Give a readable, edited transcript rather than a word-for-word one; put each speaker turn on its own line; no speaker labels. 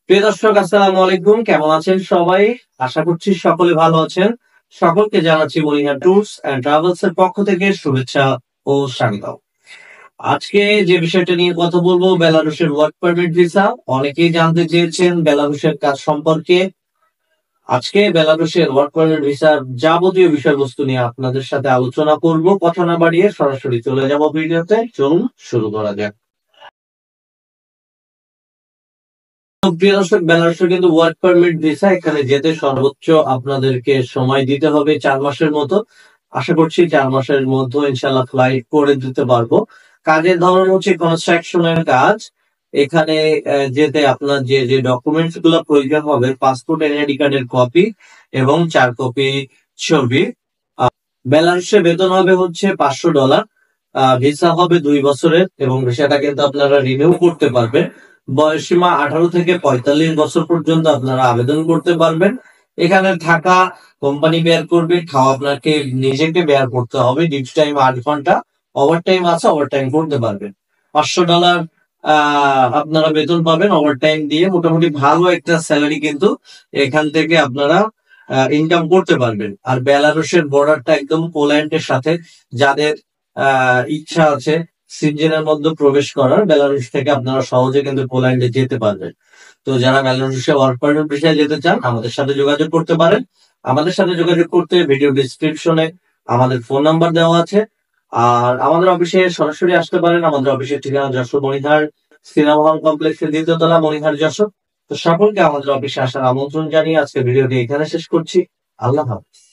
প্রিয় দর্শক, আসসালামু আলাইকুম। কেমন আছেন সবাই? আশা করছি সকলে ভালো আছেন। সকলকে জানাচ্ছি মনিহার ট্যুরস এন্ড ট্রাভেলস এর পক্ষ থেকে শুভেচ্ছা ও স্বাগত। আজকে যে বিষয়টা নিয়ে কথা বলবো, বেলারুশের ওয়ার্ক পারমিট ভিসা। অনেকেই জানতে চেয়েছেন বেলারুশের কাজ সম্পর্কে। আজকে বেলারুশের ওয়ার্ক পারমিট ভিসার যাবতীয় বিষয়বস্তু নিয়ে আপনাদের সাথে আলোচনা করব। কথা না বাড়িয়ে সরাসরি চলে যাব ভিডিওতে। চলুন শুরু করা যাক। প্রিয় দর্শক, বেলারুশে কিন্তু ওয়ার্ক পারমিট ভিসা। এখানে যেতে সর্বোচ্চ আপনাদেরকে সময় দিতে হবে 4 মাসের মতো। আশা করছি 4 মাসের মধ্যে ইনশাল্লাহ ফ্লাইট করে দিতে পারবো। কাজের ধরন হচ্ছে কনস্ট্রাকশনের কাজ। এখানে যেতে আপনার যে যে ডকুমেন্টস গুলো প্রয়োজন হবে, পাসপোর্ট, এনআইডি কার্ডের কপি এবং 4 কপি ছবি। বেলারুশে বেতন হবে হচ্ছে $500। ভিসা হবে 2 বছরের এবং ভিসাটা কিন্তু আপনারা রিনিউ করতে পারবেন। বয়সীমা 18 থেকে 45 বছর পর্যন্ত আপনারা আবেদন করতে পারবেন। এখানে থাকা কোম্পানি বেয়ার করবে, খাওয়া আপনাকে নিজেকে বেয়ার করতে হবে। ডিউটি টাইম 8 ঘন্টা, ওভার টাইম আছে, ওভার টাইম করতে পারবেন। $500 আপনারা বেতন পাবেন ওভার টাইম দিয়ে। মোটামুটি ভালো একটা স্যালারি কিন্তু এখান থেকে আপনারা ইনকাম করতে পারবেন। আর বেলারুশের বর্ডারটা একদম পোল্যান্ডের সাথে। যাদের ইচ্ছা আছে সিনজেনের মধ্যে প্রবেশ করার, বেলারুশ থেকে আপনারা সহজে কিন্তু পোল্যান্ডে যেতে পারবেন। তো যারা বেলারুশে ওয়ার্ক পারমিট বিষয়ে যেতে চান, আমাদের সাথে যোগাযোগ করতে পারেন। আমাদের সাথে যোগাযোগ করতে ভিডিও ডিসক্রিপশনে আমাদের ফোন নাম্বার দেওয়া আছে। আর আমাদের অফিসে সরাসরি আসতে পারেন। আমাদের অফিসের ঠিকানা যশোর মনিহার সিনেমা হল কমপ্লেক্সের 2য় তলা, মনিহার, যশোর। তো সকলকে আমাদের অফিসে আসার আমন্ত্রণ জানিয়ে আজকে ভিডিওটি এখানে শেষ করছি। আল্লাহ হাফেজ।